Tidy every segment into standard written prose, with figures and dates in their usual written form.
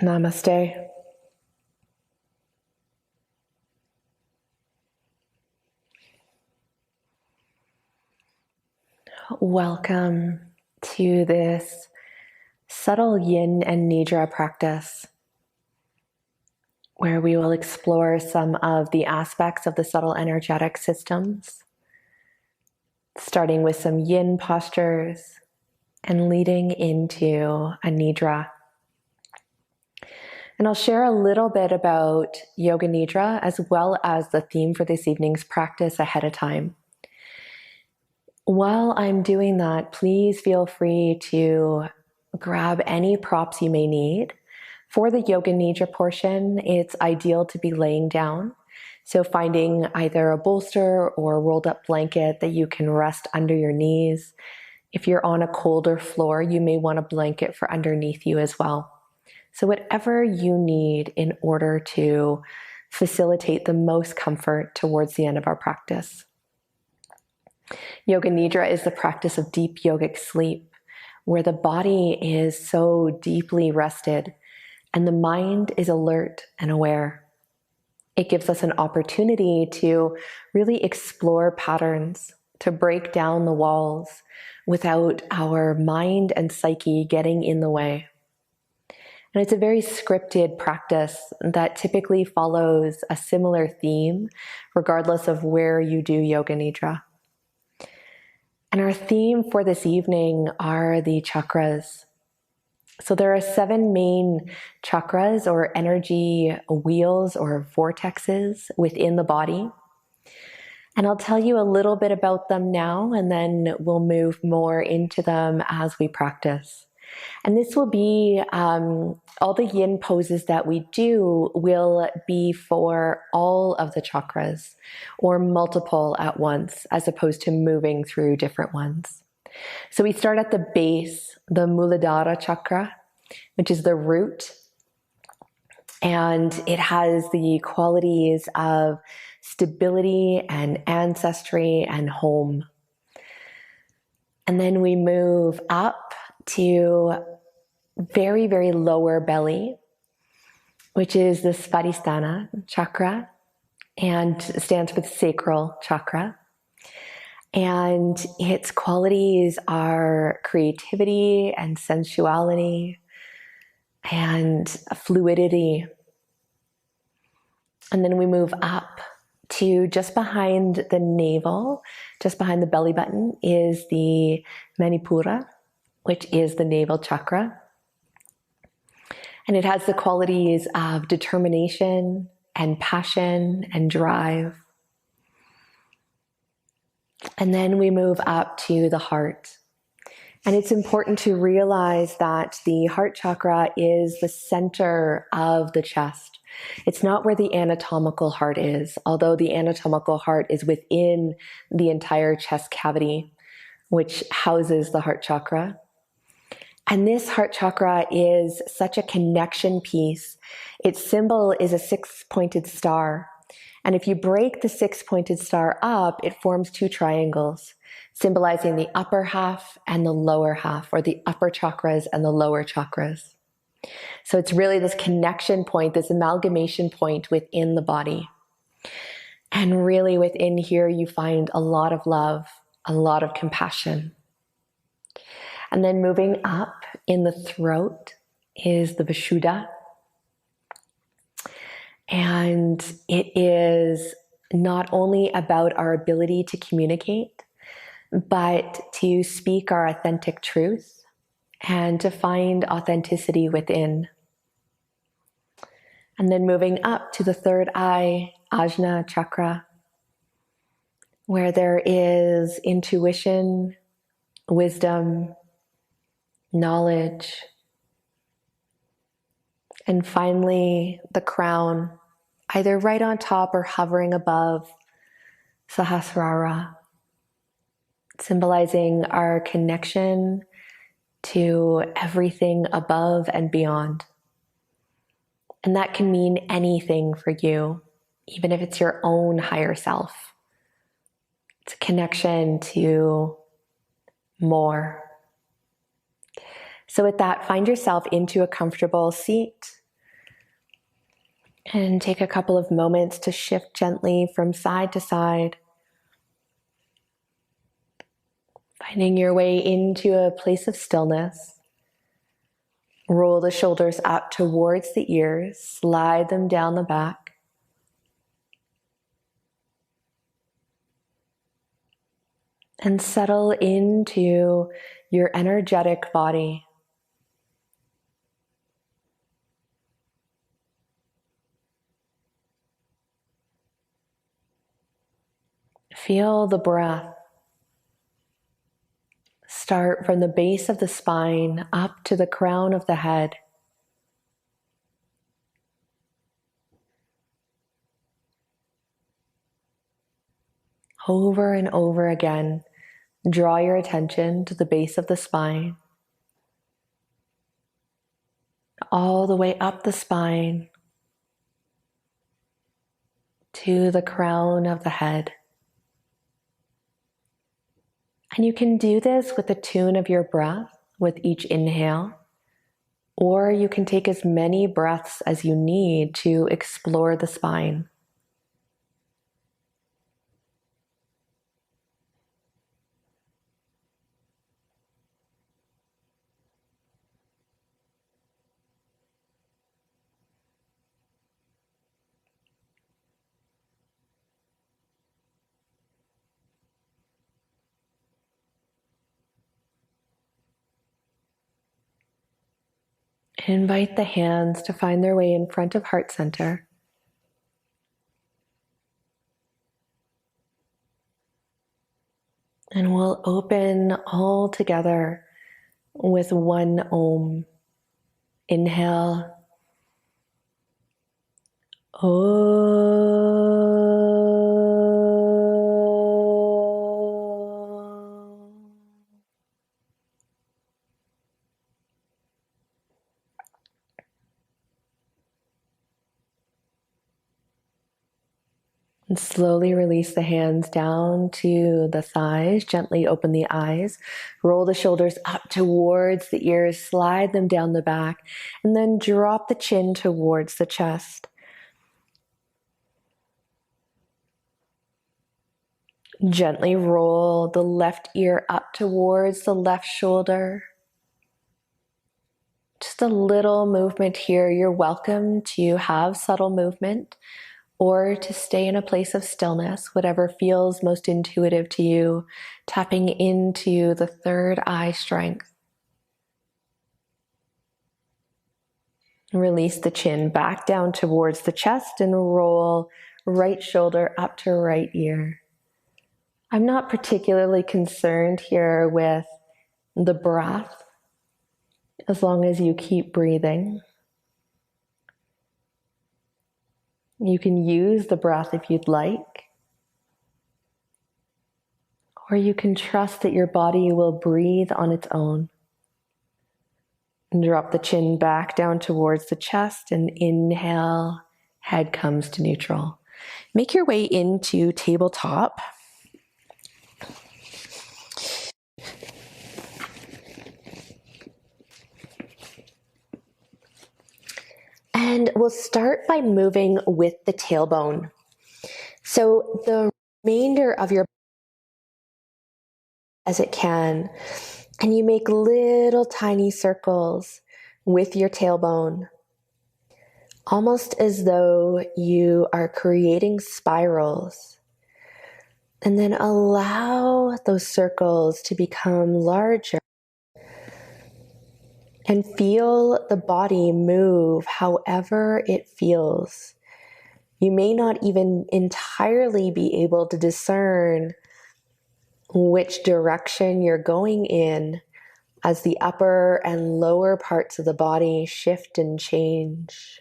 Namaste. Welcome to this subtle yin and nidra practice, where we will explore some of the aspects of the subtle energetic systems, starting with some yin postures and leading into a nidra. And I'll share a little bit about Yoga Nidra as well as the theme for this evening's practice ahead of time. While I'm doing that, please feel free to grab any props you may need. For the Yoga Nidra portion, it's ideal to be laying down. So finding either a bolster or a rolled up blanket that you can rest under your knees. If you're on a colder floor, you may want a blanket for underneath you as well. So whatever you need in order to facilitate the most comfort towards the end of our practice. Yoga Nidra is the practice of deep yogic sleep, where the body is so deeply rested and the mind is alert and aware. It gives us an opportunity to really explore patterns, to break down the walls without our mind and psyche getting in the way. And it's a very scripted practice that typically follows a similar theme, regardless of where you do Yoga Nidra. And our theme for this evening are the chakras. So there are 7 main chakras or energy wheels or vortexes within the body. And I'll tell you a little bit about them now, and then we'll move more into them as we practice. And this will be, all the yin poses that we do will be for all of the chakras or multiple at once, as opposed to moving through different ones. So we start at the base, the Muladhara chakra, which is the root. And it has the qualities of stability and ancestry and home. And then we move up to very, very lower belly, which is the Svadhisthana chakra and stands for the sacral chakra. And its qualities are creativity and sensuality and fluidity. And then we move up to just behind the navel, just behind the belly button, is the Manipura, which is the navel chakra. And it has the qualities of determination and passion and drive. And then we move up to the heart. And it's important to realize that the heart chakra is the center of the chest. It's not where the anatomical heart is, although the anatomical heart is within the entire chest cavity, which houses the heart chakra. And this heart chakra is such a connection piece. Its symbol is a 6-pointed star. And if you break the 6-pointed star up, it forms 2 triangles, symbolizing the upper half and the lower half, or the upper chakras and the lower chakras. So it's really this connection point, this amalgamation point within the body. And really within here, you find a lot of love, a lot of compassion. And then moving up in the throat is the Vishuddha. And it is not only about our ability to communicate, but to speak our authentic truth and to find authenticity within. And then moving up to the third eye, Ajna chakra, where there is intuition, wisdom, knowledge, and finally the crown, either right on top or hovering above Sahasrara, symbolizing our connection to everything above and beyond. And that can mean anything for you, even if it's your own higher self. It's a connection to more. So with that, find yourself into a comfortable seat and take a couple of moments to shift gently from side to side, finding your way into a place of stillness. Roll the shoulders up towards the ears, slide them down the back. And settle into your energetic body. Feel the breath. Start from the base of the spine up to the crown of the head. Over and over again, draw your attention to the base of the spine, all the way up the spine to the crown of the head. And you can do this with the tune of your breath with each inhale, or you can take as many breaths as you need to explore the spine. Invite the hands to find their way in front of heart center. And we'll open all together with one Om. Inhale. Om. And slowly release the hands down to the thighs. Gently open the eyes. Roll the shoulders up towards the ears. Slide them down the back. And then drop the chin towards the chest. Gently roll the left ear up towards the left shoulder. Just a little movement here. You're welcome to have subtle movement or to stay in a place of stillness, whatever feels most intuitive to you, tapping into the third eye strength. Release the chin back down towards the chest and roll right shoulder up to right ear. I'm not particularly concerned here with the breath, as long as you keep breathing. You can use the breath if you'd like, or you can trust that your body will breathe on its own. And drop the chin back down towards the chest and inhale, head comes to neutral. Make your way into tabletop. And we'll start by moving with the tailbone. So the remainder of your as it can, and you make little tiny circles with your tailbone, almost as though you are creating spirals. And then allow those circles to become larger and feel the body move however it feels. You may not even entirely be able to discern which direction you're going in as the upper and lower parts of the body shift and change.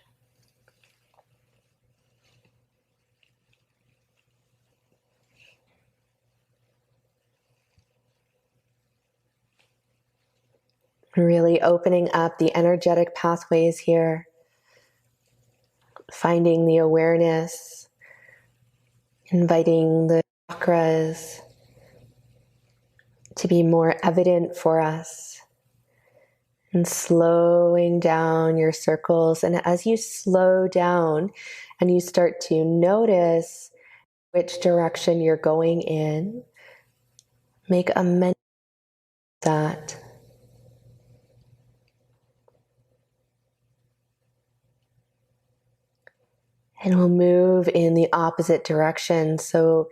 Really opening up the energetic pathways here. finding the awareness, inviting the chakras to be more evident for us, and slowing down your circles. And as you slow down and you start to notice which direction you're going in, make a mental that. And we'll move in the opposite direction. So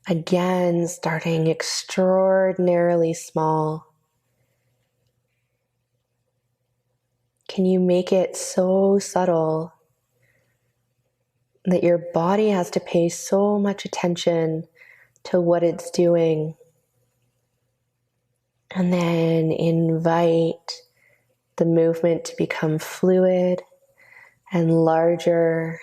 again, starting extraordinarily small. Can you make it so subtle that your body has to pay so much attention to what it's doing? And then invite the movement to become fluid and larger.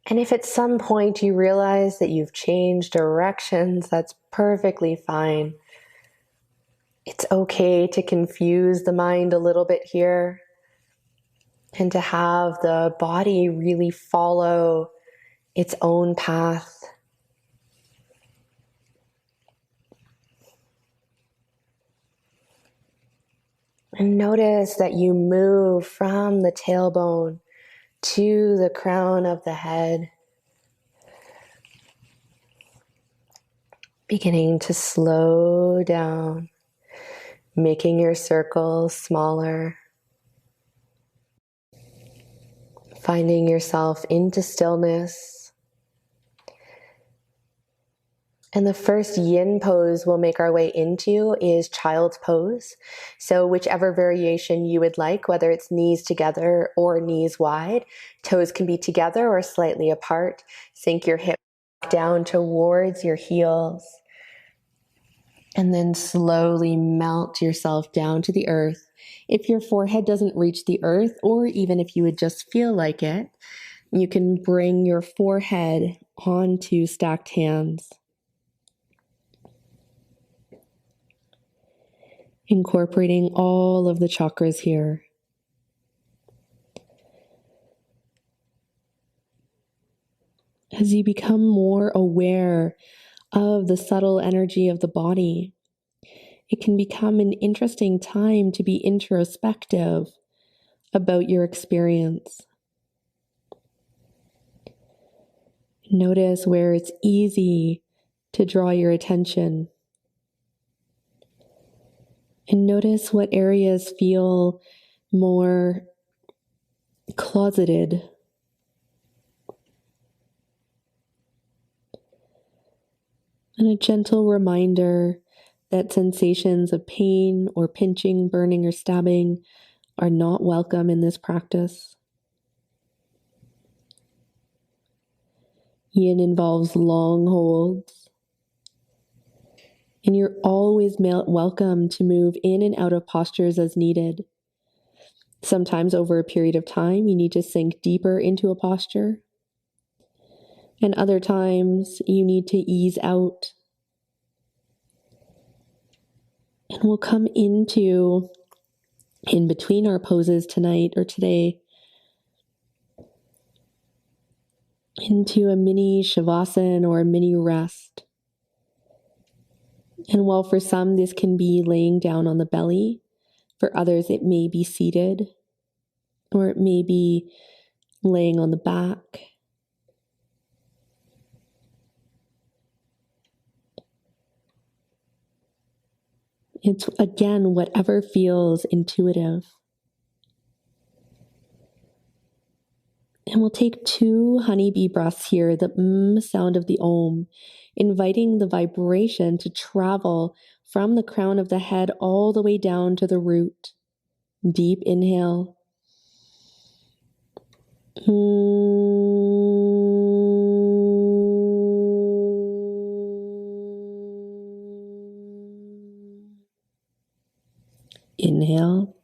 And if at some point you realize that you've changed directions, that's perfectly fine. It's okay to confuse the mind a little bit here and to have the body really follow its own path. And notice that you move from the tailbone to the crown of the head, beginning to slow down, making your circles smaller, finding yourself into stillness. And the first yin pose we'll make our way into is child's pose. So whichever variation you would like, whether it's knees together or knees wide, toes can be together or slightly apart. Sink your hips down towards your heels. And then slowly melt yourself down to the earth. If your forehead doesn't reach the earth, or even if you would just feel like it, you can bring your forehead onto stacked hands. Incorporating all of the chakras here. As you become more aware of the subtle energy of the body, it can become an interesting time to be introspective about your experience. Notice where it's easy to draw your attention. And notice what areas feel more closeted. And a gentle reminder that sensations of pain or pinching, burning, or stabbing are not welcome in this practice. Yin involves long holds. And you're always welcome to move in and out of postures as needed. Sometimes over a period of time, you need to sink deeper into a posture. And other times, you need to ease out. And we'll come in between our poses tonight or today, into a mini shavasana or a mini rest. And while for some this can be laying down on the belly, for others it may be seated, or it may be laying on the back. It's again, whatever feels intuitive. And we'll take 2 honeybee breaths here, the sound of the Om, inviting the vibration to travel from the crown of the head all the way down to the root. Deep inhale. Inhale.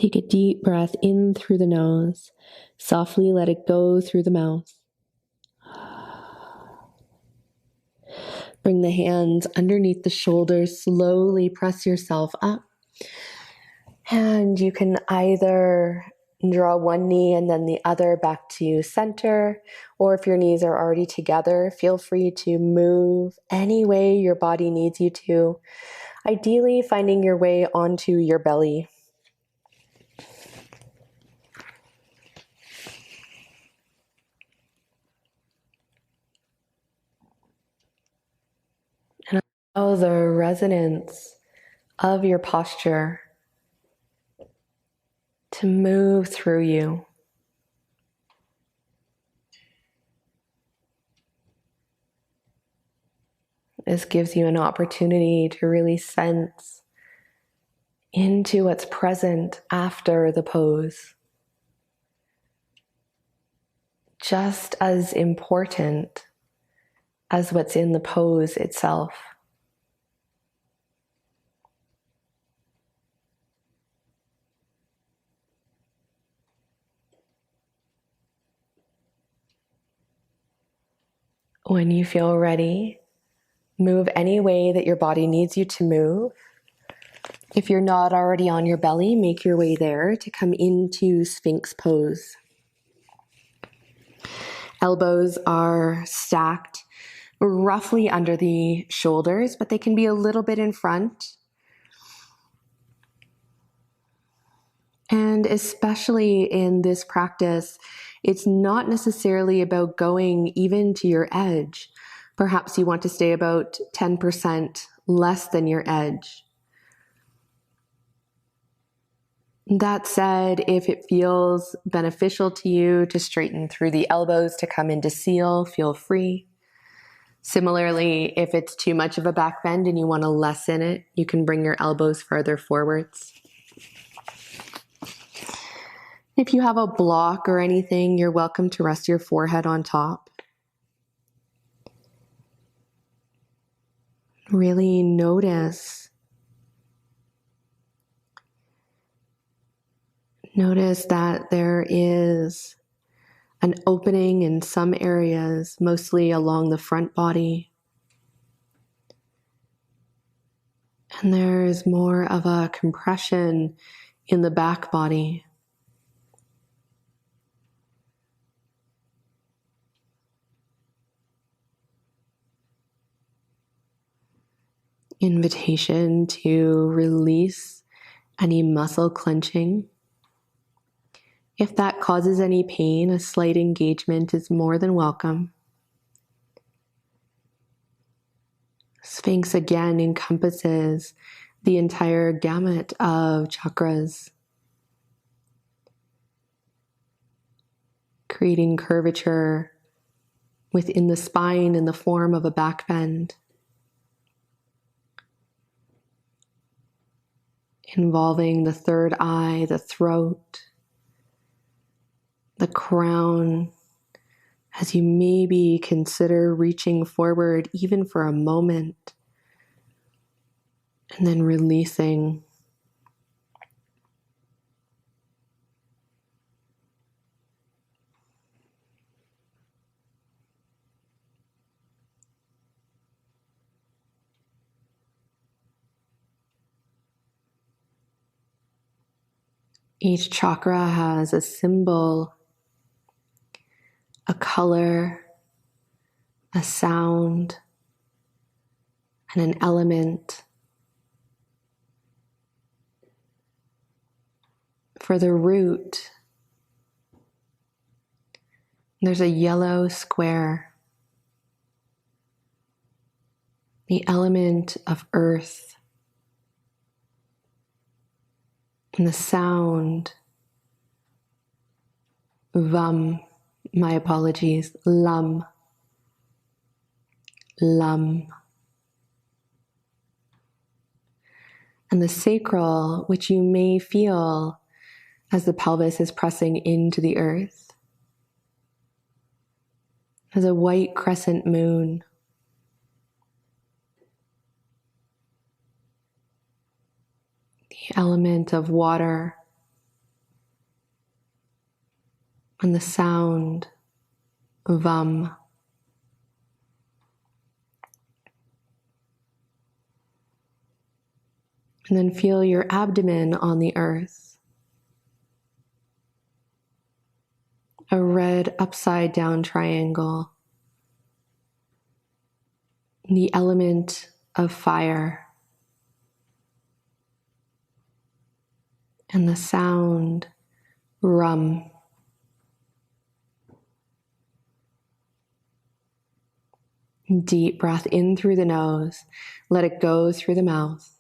Take a deep breath in through the nose. Softly let it go through the mouth. Bring the hands underneath the shoulders. Slowly press yourself up. And you can either draw one knee and then the other back to center, or if your knees are already together, feel free to move any way your body needs you to, ideally finding your way onto your belly. And allow the resonance of your posture to move through you. This gives you an opportunity to really sense into what's present after the pose. Just as important as what's in the pose itself. When you feel ready, move any way that your body needs you to move. If you're not already on your belly, make your way there to come into Sphinx pose. Elbows are stacked roughly under the shoulders, but they can be a little bit in front. And especially in this practice, it's not necessarily about going even to your edge. Perhaps you want to stay about 10% less than your edge. That said, if it feels beneficial to you to straighten through the elbows to come into seal, feel free. Similarly, if it's too much of a back bend and you want to lessen it, you can bring your elbows further forwards. If you have a block or anything, you're welcome to rest your forehead on top. Really notice that there is an opening in some areas, mostly along the front body. And there's more of a compression in the back body. Invitation to release any muscle clenching. If that causes any pain, a slight engagement is more than welcome. Sphinx again encompasses the entire gamut of chakras, creating curvature within the spine in the form of a back bend, involving the third eye, the throat, the crown, as you maybe consider reaching forward even for a moment, and then releasing. Each chakra has a symbol, a color, a sound, and an element. For the root, there's a yellow square, the element of earth, and the sound, lam, lam. And the sacral, which you may feel as the pelvis is pressing into the earth, as a white crescent moon. The element of water, and the sound Vam. And then feel your abdomen on the earth. A red upside down triangle. The element of fire. And the sound Rum. Deep breath in through the nose. Let it go through the mouth.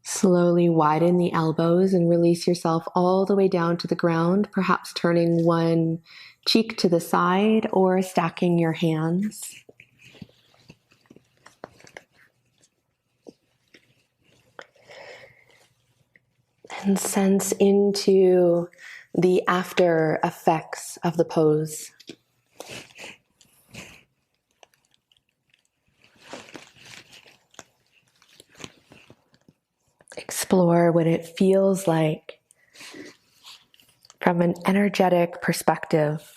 Slowly widen the elbows and release yourself all the way down to the ground, perhaps turning one cheek to the side or stacking your hands. And sense into the after effects of the pose. Explore what it feels like from an energetic perspective.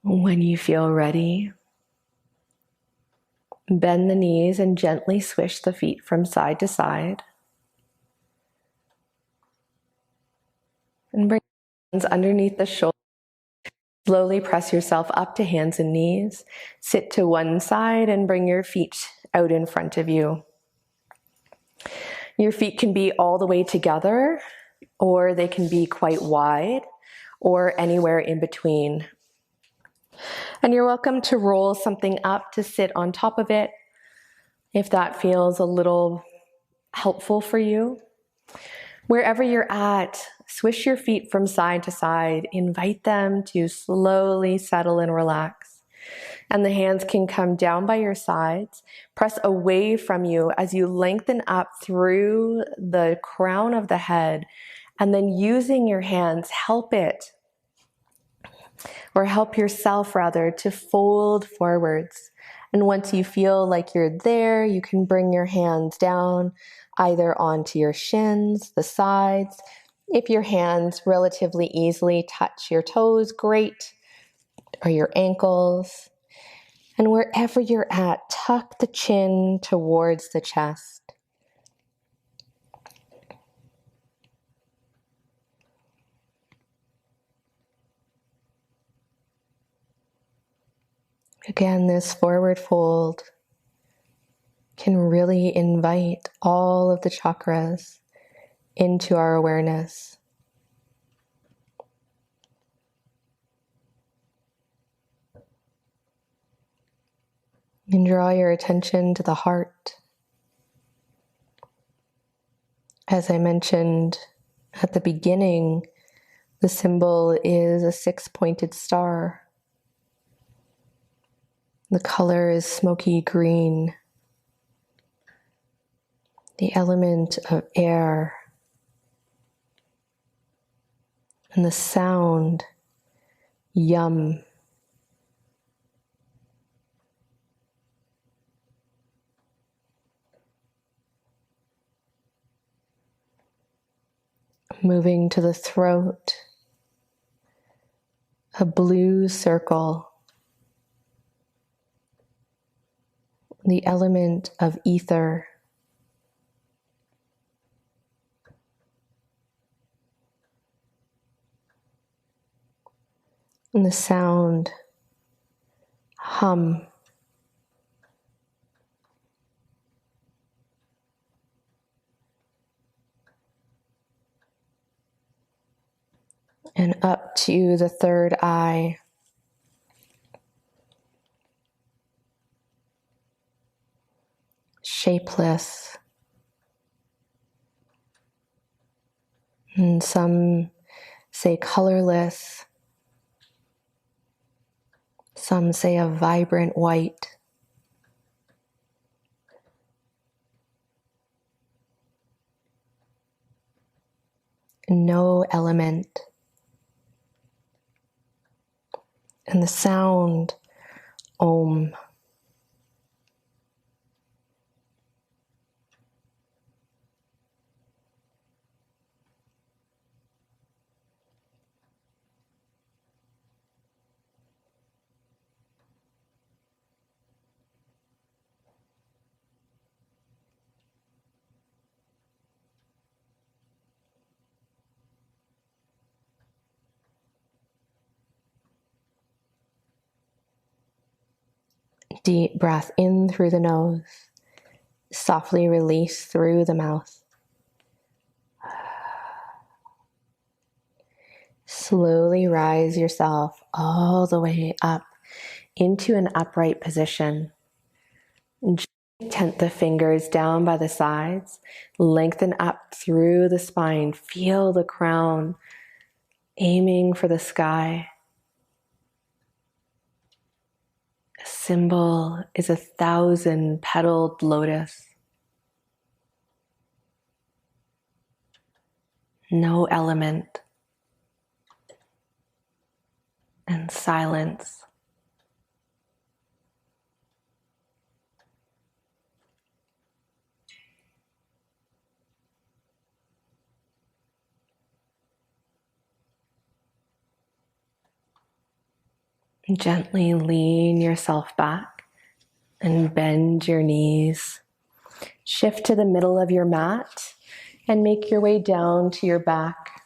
When you feel ready, bend the knees and gently swish the feet from side to side. And bring hands underneath the shoulders. Slowly press yourself up to hands and knees. Sit to one side and bring your feet out in front of you. Your feet can be all the way together, or they can be quite wide, or anywhere in between. And you're welcome to roll something up to sit on top of it if that feels a little helpful for you. Wherever you're at, swish your feet from side to side. Invite them to slowly settle and relax. And the hands can come down by your sides. Press away from you as you lengthen up through the crown of the head. And then using your hands, help yourself rather, to fold forwards. And once you feel like you're there, you can bring your hands down either onto your shins, the sides. If your hands relatively easily touch your toes, great, or your ankles. And wherever you're at, tuck the chin towards the chest. Again, this forward fold can really invite all of the chakras into our awareness. And draw your attention to the heart. As I mentioned at the beginning, the symbol is a 6-pointed star. The color is smoky green. The element of air. And the sound, yum. Moving to the throat, a blue circle. The element of ether. And the sound, hum. And up to the third eye. Shapeless. And some say colorless. Some say a vibrant white. No element. And the sound, Om. Deep breath in through the nose. Softly release through the mouth. Slowly rise yourself all the way up into an upright position. Tent the fingers down by the sides. Lengthen up through the spine. Feel the crown aiming for the sky. A symbol is 1,000-petaled lotus. No element. And silence. Gently lean yourself back and bend your knees. Shift to the middle of your mat and make your way down to your back.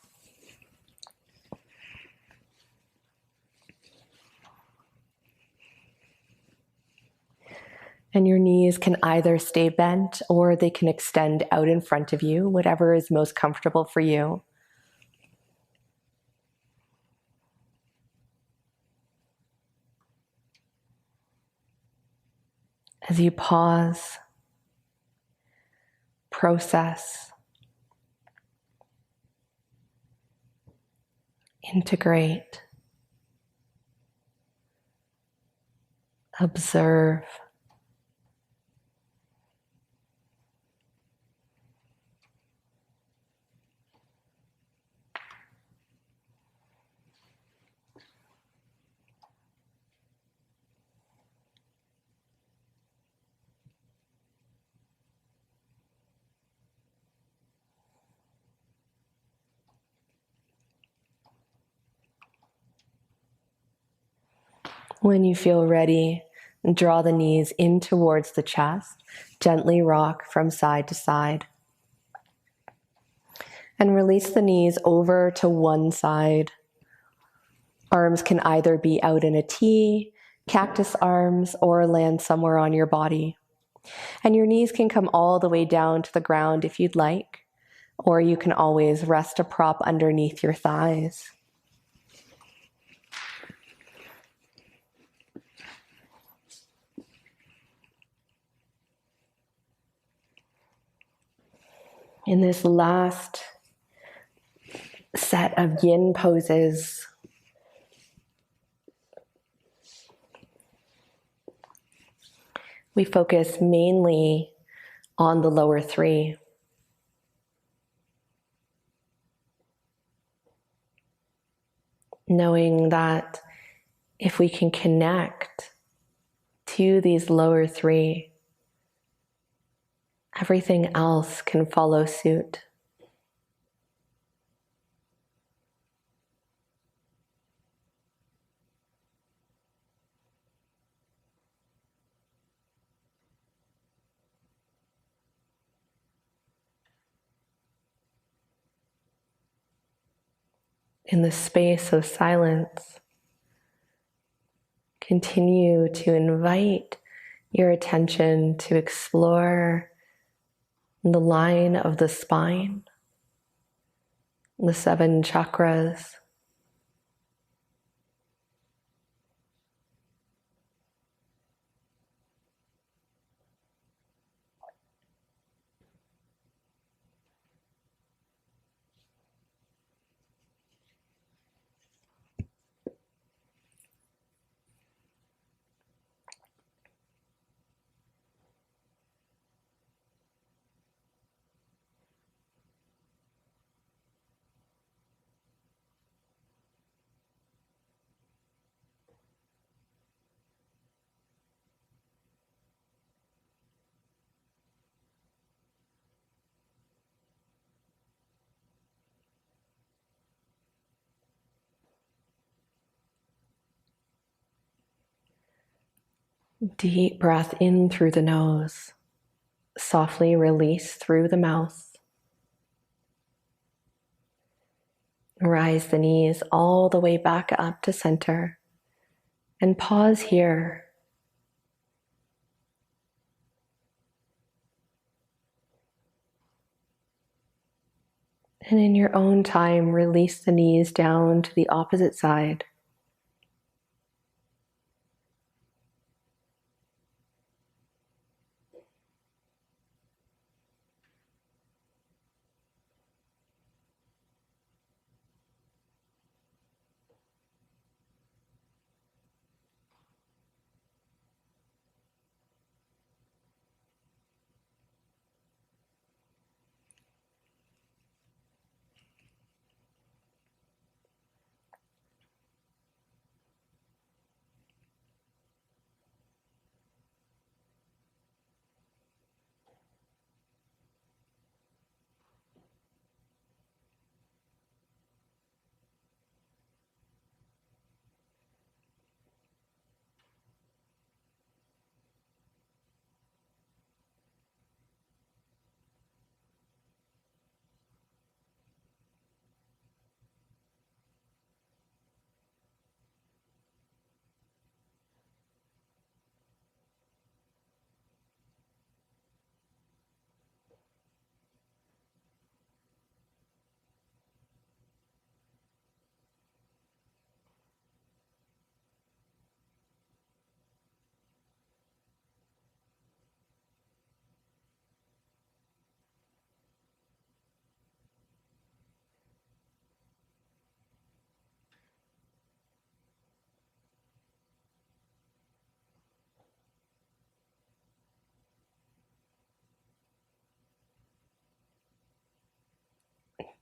And your knees can either stay bent or they can extend out in front of you, whatever is most comfortable for you. As you pause, process, integrate, observe. When you feel ready, draw the knees in towards the chest. Gently rock from side to side. And release the knees over to one side. Arms can either be out in a T, cactus arms, or land somewhere on your body. And your knees can come all the way down to the ground if you'd like, or you can always rest a prop underneath your thighs. In this last set of yin poses, we focus mainly on the lower three. Knowing that if we can connect to these lower three, everything else can follow suit. In the space of silence, continue to invite your attention to explore the line of the spine, the 7 chakras, Deep breath in through the nose. Softly release through the mouth. Rise the knees all the way back up to center. And pause here. And in your own time, release the knees down to the opposite side.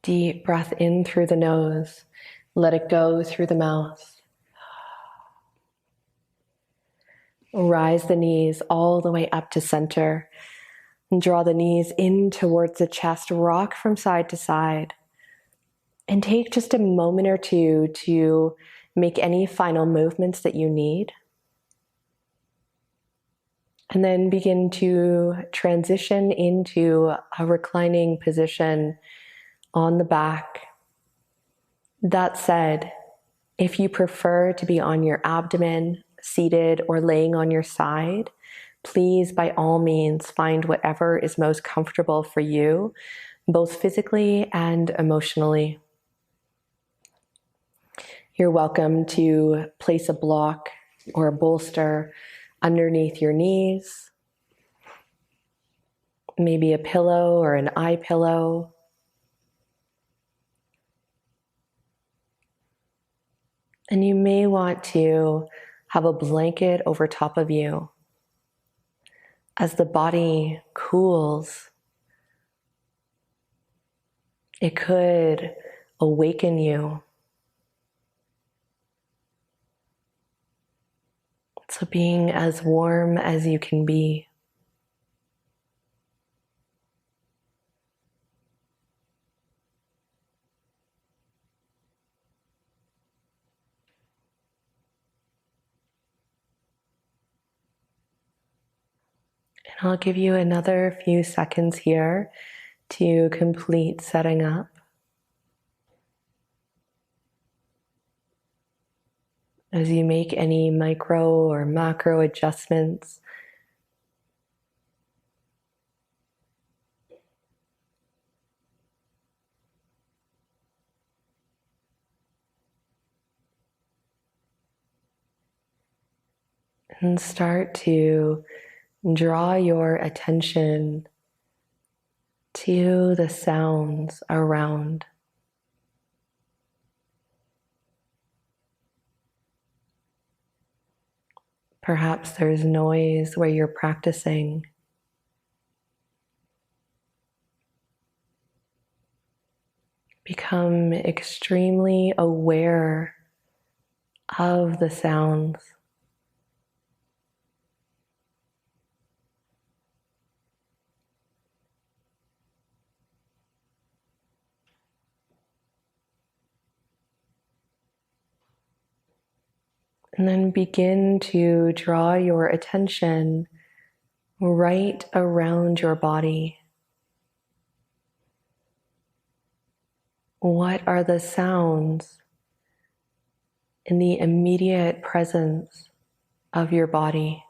Deep breath in through the nose. Let it go through the mouth. Rise the knees all the way up to center. And draw the knees in towards the chest. Rock from side to side. And take just a moment or two to make any final movements that you need. And then begin to transition into a reclining position on the back. That said, if you prefer to be on your abdomen, seated, or laying on your side, please, by all means, find whatever is most comfortable for you, both physically and emotionally. You're welcome to place a block or a bolster underneath your knees, maybe a pillow or an eye pillow. And you may want to have a blanket over top of you. As the body cools, it could awaken you. So being as warm as you can be. And I'll give you another few seconds here to complete setting up. As you make any micro or macro adjustments, and start to draw your attention to the sounds around. Perhaps there's noise where you're practicing. Become extremely aware of the sounds. And then begin to draw your attention right around your body. What are the sounds in the immediate presence of your body?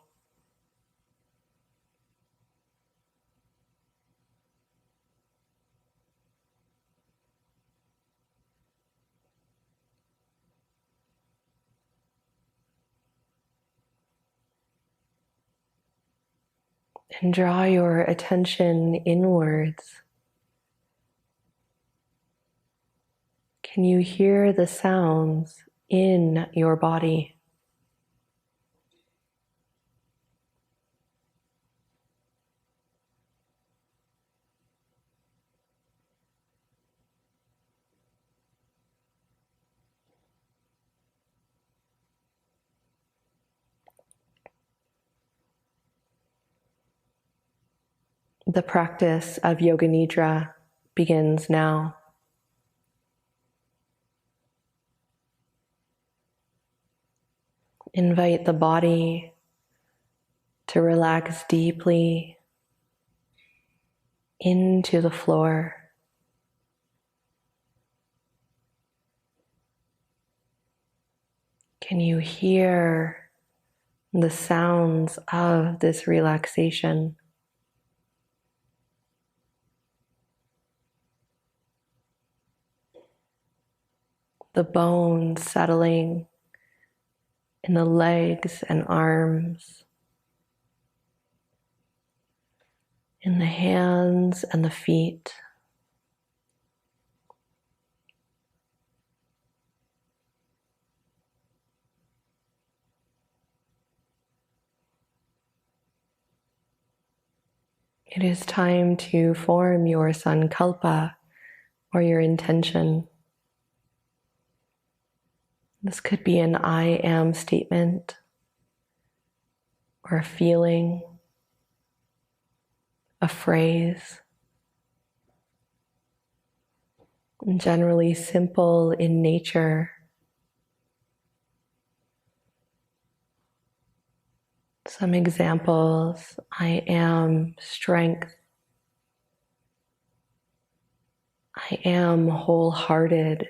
And draw your attention inwards. Can you hear the sounds in your body? The practice of Yoga Nidra begins now. Invite the body to relax deeply into the floor. Can you hear the sounds of this relaxation? The bones settling in the legs and arms, in the hands and the feet. It is time to form your sankalpa, or your intention. This could be an I am statement, or a feeling, a phrase. Generally simple in nature. Some examples: I am strength. I am wholehearted.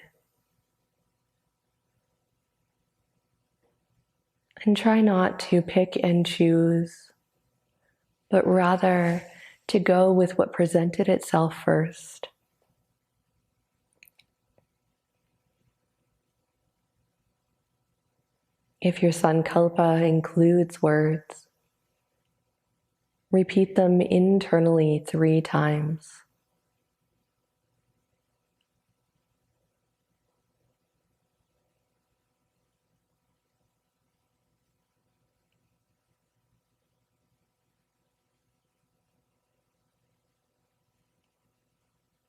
And try not to pick and choose, but rather to go with what presented itself first. If your sankalpa includes words, repeat them internally 3 times.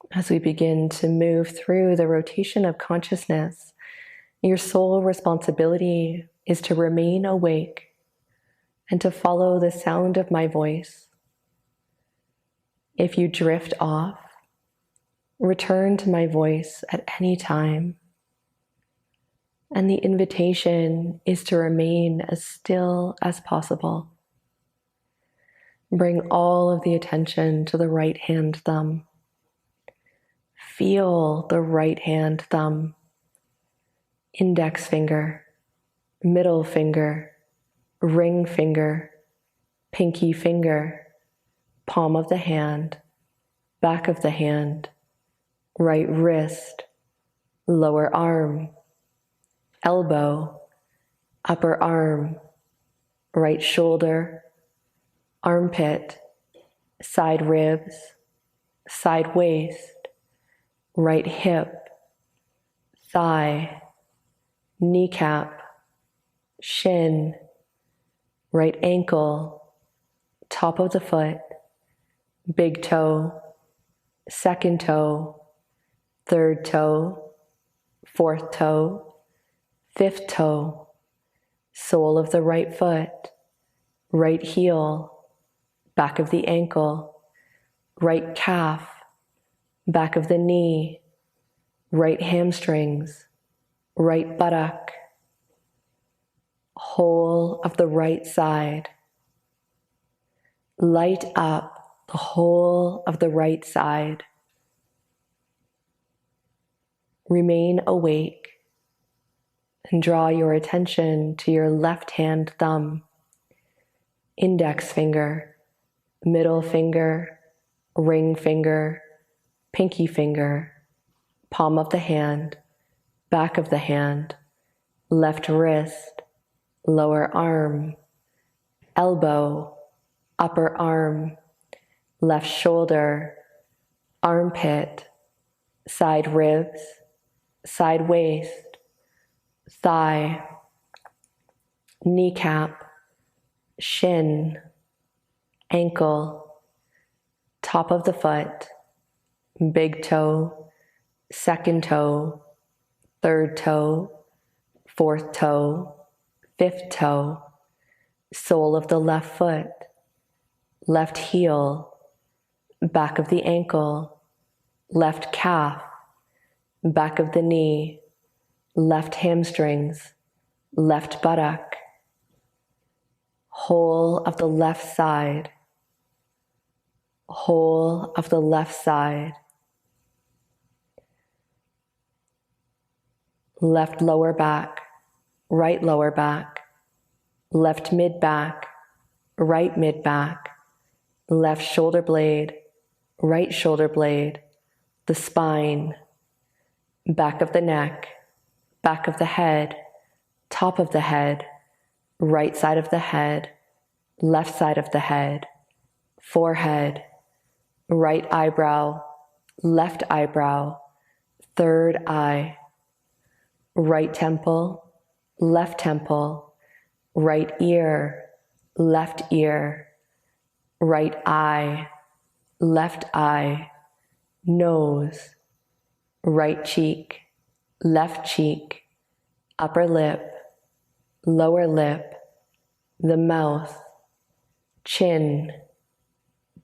As we begin to move through the rotation of consciousness, your sole responsibility is to remain awake and to follow the sound of my voice. If you drift off, return to my voice at any time. And the invitation is to remain as still as possible. Bring all of the attention to the right hand thumb. Feel the right hand thumb, index finger, middle finger, ring finger, pinky finger, palm of the hand, back of the hand, right wrist, lower arm, elbow, upper arm, right shoulder, armpit, side ribs, side waist, right hip, thigh, kneecap, shin, right ankle, top of the foot, big toe, second toe, third toe, fourth toe, fifth toe, sole of the right foot, right heel, back of the ankle, right calf, back of the knee, right hamstrings, right buttock. whole of the right side. Light up the whole of the right side. Remain awake and draw your attention to your left hand thumb, index finger, middle finger, ring finger, pinky finger, palm of the hand, back of the hand, left wrist, lower arm, elbow, upper arm, left shoulder, armpit, side ribs, side waist, thigh, kneecap, shin, ankle, top of the foot, big toe, second toe, third toe, fourth toe, fifth toe, sole of the left foot, left heel, back of the ankle, left calf, back of the knee, left hamstrings, left buttock, whole of the left side, whole of the left side, left lower back, right lower back, left mid back, right mid back, left shoulder blade, right shoulder blade, the spine, back of the neck, back of the head, top of the head, right side of the head, left side of the head, forehead, right eyebrow, left eyebrow, third eye, right temple, left temple, right ear, left ear, right eye, left eye, nose, right cheek, left cheek, upper lip, lower lip, the mouth, chin,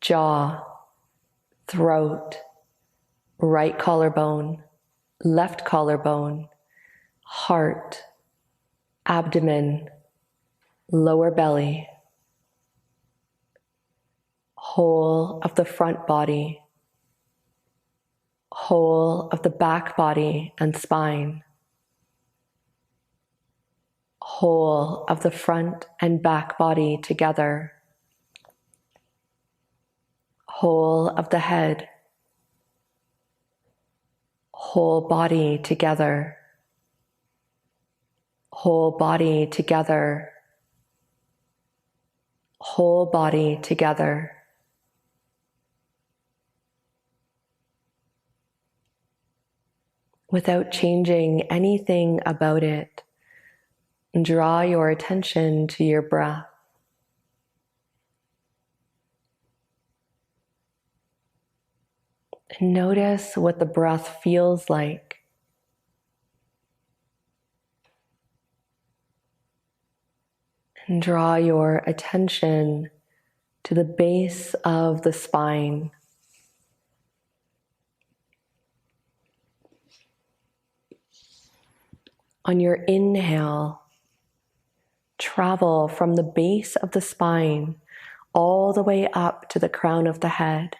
jaw, throat, right collarbone, left collarbone, heart, abdomen, lower belly, whole of the front body, whole of the back body and spine, whole of the front and back body together, whole of the head, whole body together, whole body together, whole body together. Without changing anything about it, draw your attention to your breath. And notice what the breath feels like. And draw your attention to the base of the spine. On your inhale, travel from the base of the spine all the way up to the crown of the head.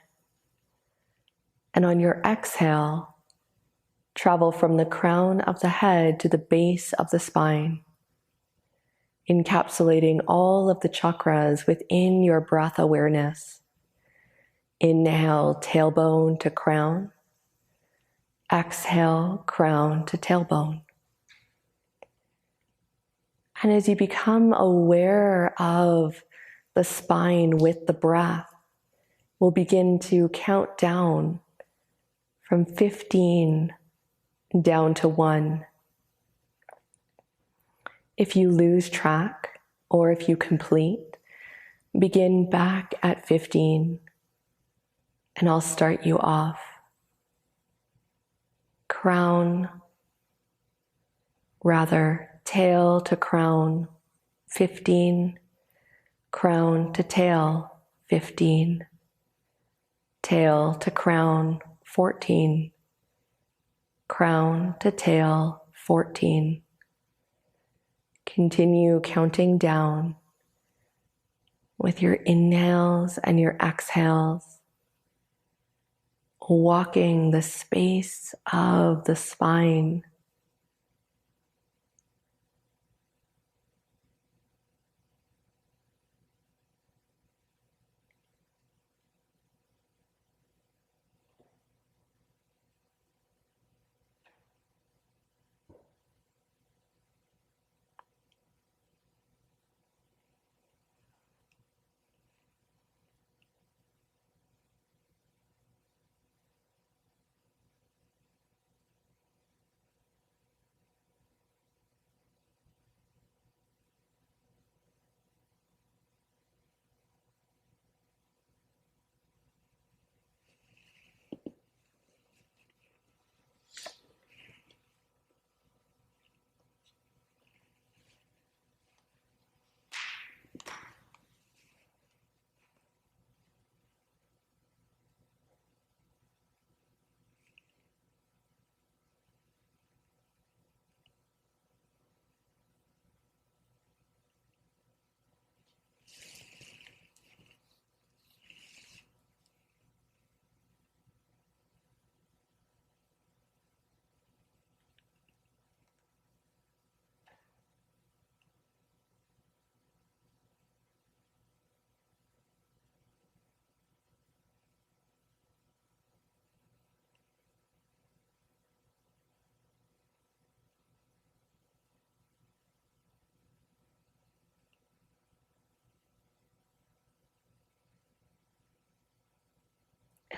And on your exhale, travel from the crown of the head to the base of the spine, encapsulating all of the chakras within your breath awareness. Inhale, tailbone to crown. Exhale, crown to tailbone. And as you become aware of the spine with the breath, we'll begin to count down from 15 down to 1. If you lose track or if you complete, begin back at 15 and I'll start you off. Tail to crown, 15, crown to tail, 15, tail to crown, 14, crown to tail, 14, Continue counting down with your inhales and your exhales, walking the space of the spine.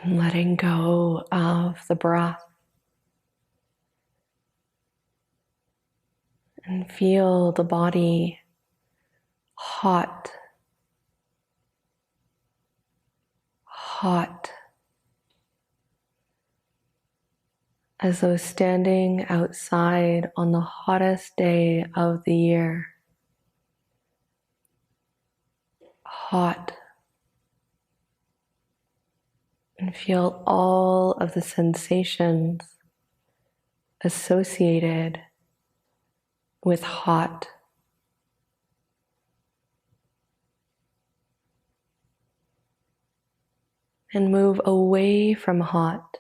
And letting go of the breath. And feel the body hot, hot, as though standing outside on the hottest day of the year. Hot. And feel all of the sensations associated with hot. And move away from hot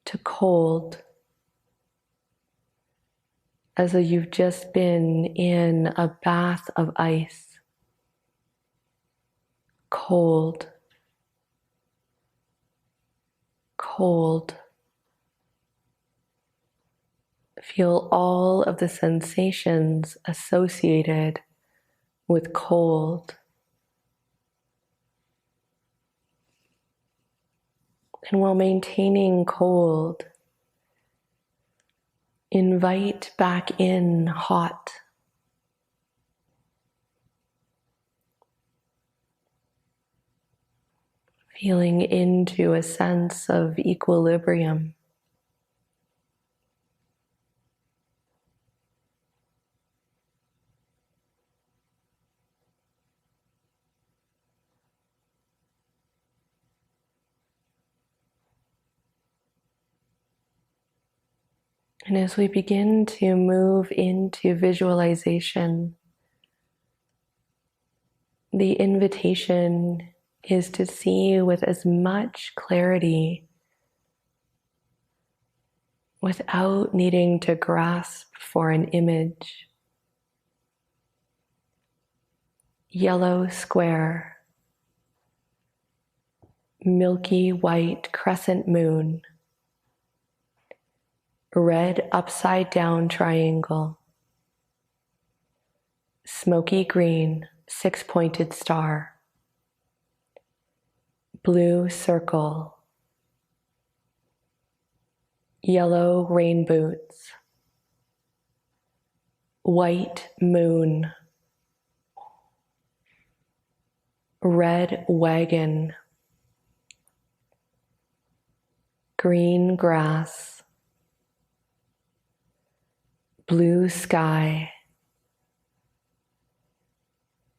to cold, as though you've just been in a bath of ice. Cold, cold. Feel all of the sensations associated with cold. And while maintaining cold, invite back in hot. Feeling into a sense of equilibrium. And as we begin to move into visualization, the invitation is to see with as much clarity without needing to grasp for an image. Yellow square, milky white crescent moon, red upside down triangle, smoky green six-pointed star, blue circle, yellow rain boots, white moon, red wagon, green grass, blue sky,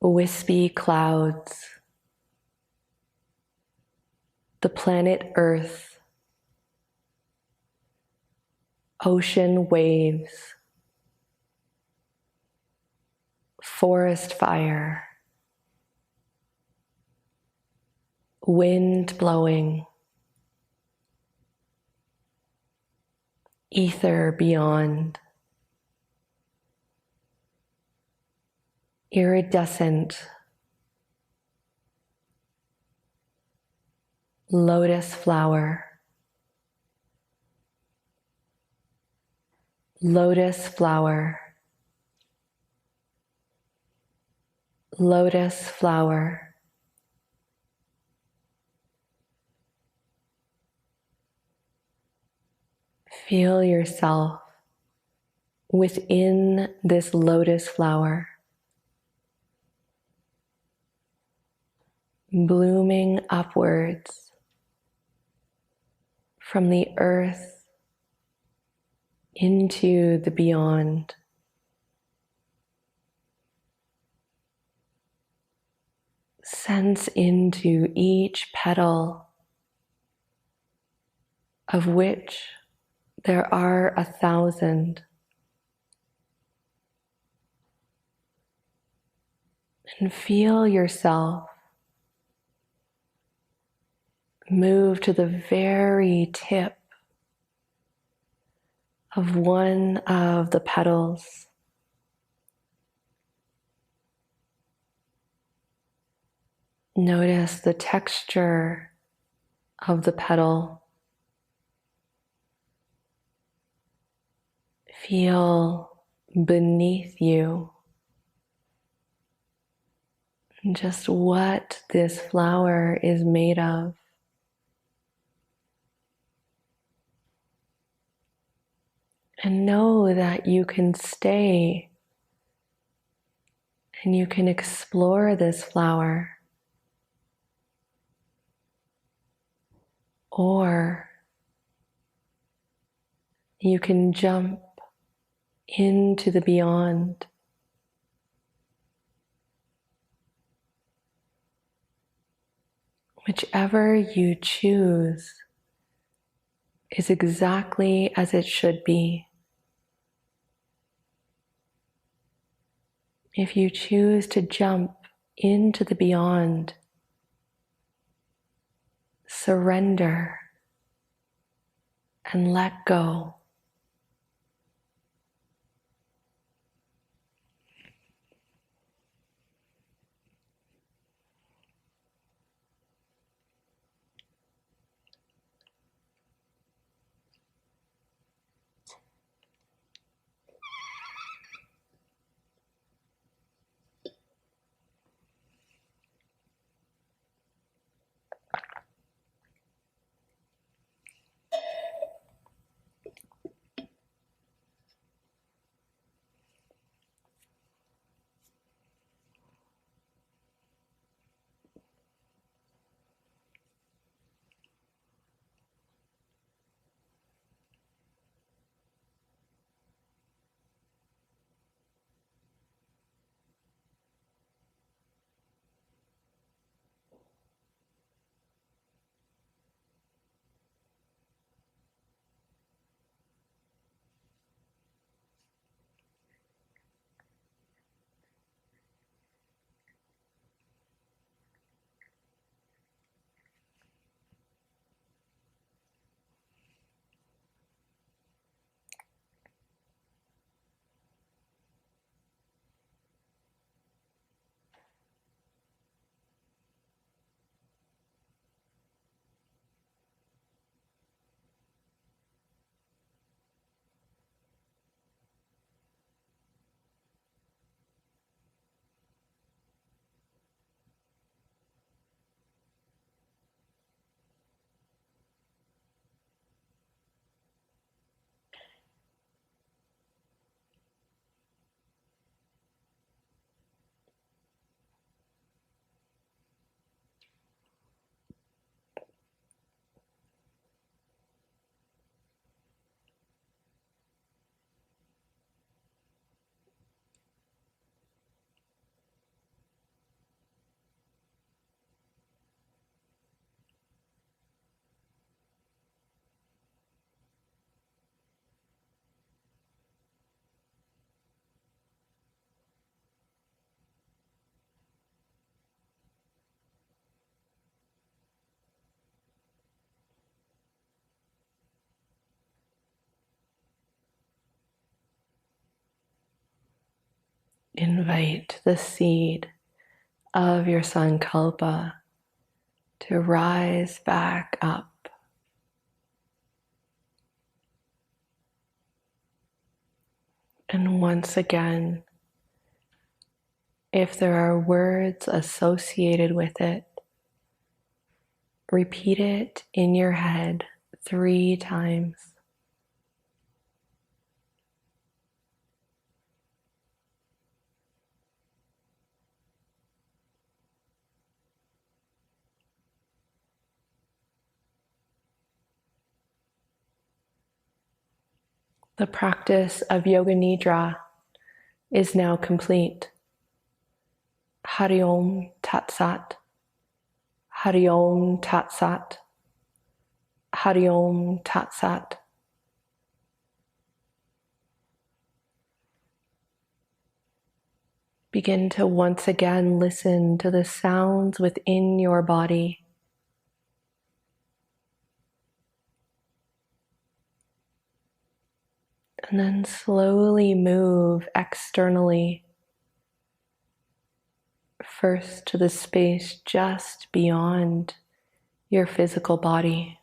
wispy clouds, the planet Earth, ocean waves, forest fire, wind blowing, ether beyond, iridescent, lotus flower, lotus flower, lotus flower. Feel yourself within this lotus flower, blooming upwards from the earth into the beyond. Sense into each petal, of which there are 1,000. And feel yourself move to the very tip of one of the petals. Notice the texture of the petal. Feel beneath you just what this flower is made of. And know that you can stay and you can explore this flower, or you can jump into the beyond. Whichever you choose is exactly as it should be. If you choose to jump into the beyond, surrender and let go. Invite the seed of your sankalpa to rise back up. And once again, if there are words associated with it, repeat it in your head 3 times. The practice of Yoga Nidra is now complete. Hari Om Tat Sat. Hari Om Tat Sat. Hari Om Tat Sat. Begin to once again listen to the sounds within your body. And then slowly move externally, first to the space just beyond your physical body.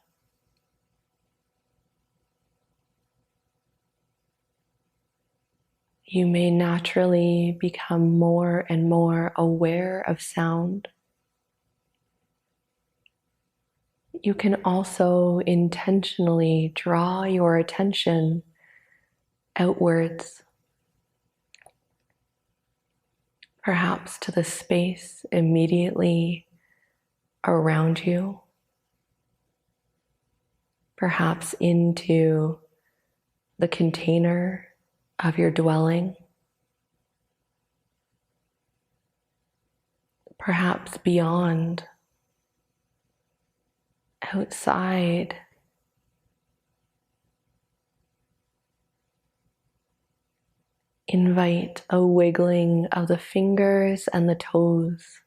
You may naturally become more and more aware of sound. You can also intentionally draw your attention outwards, perhaps to the space immediately around you, perhaps into the container of your dwelling, perhaps beyond, outside. Invite a wiggling of the fingers and the toes.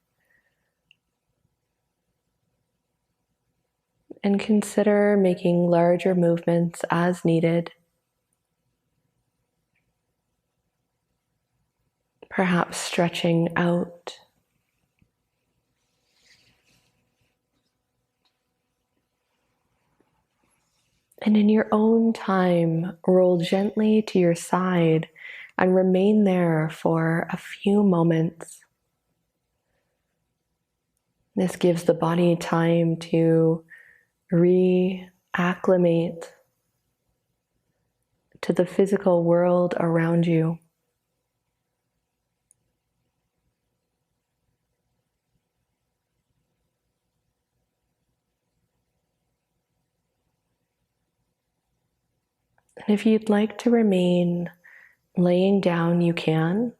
And consider making larger movements as needed. Perhaps stretching out. And in your own time, roll gently to your side and remain there for a few moments. This gives the body time to reacclimate to the physical world around you. And if you'd like to remain laying down, you can.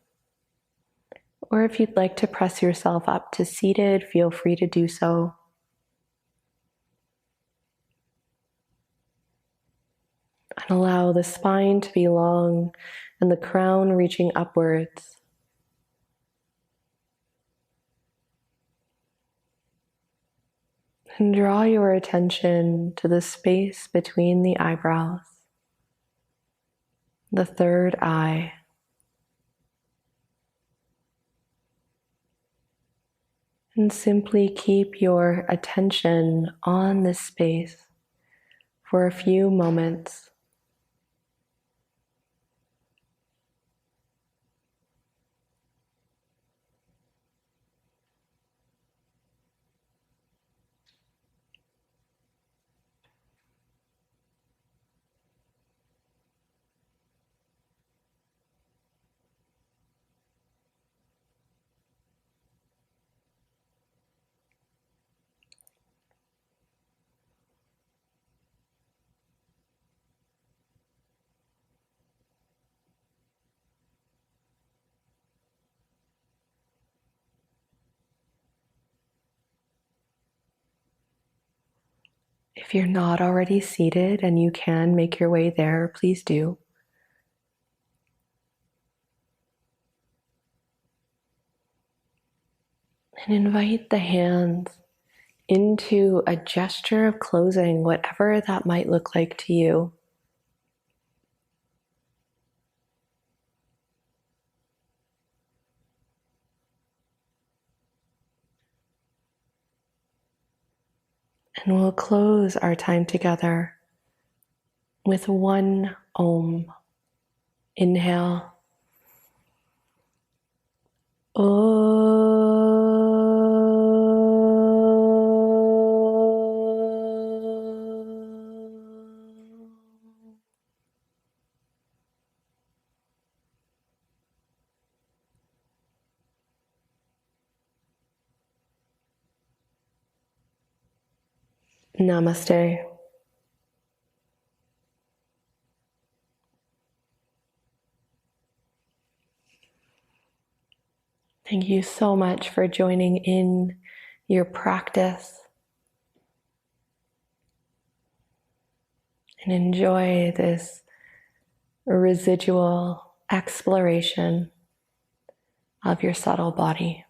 Or if you'd like to press yourself up to seated, feel free to do so. And allow the spine to be long and the crown reaching upwards. And draw your attention to the space between the eyebrows, the third eye. And simply keep your attention on this space for a few moments. If you're not already seated and you can make your way there, please do. And invite the hands into a gesture of closing, whatever that might look like to you. And we'll close our time together with one Om. Inhale. Namaste. Thank you so much for joining in your practice. And enjoy this residual exploration of your subtle body.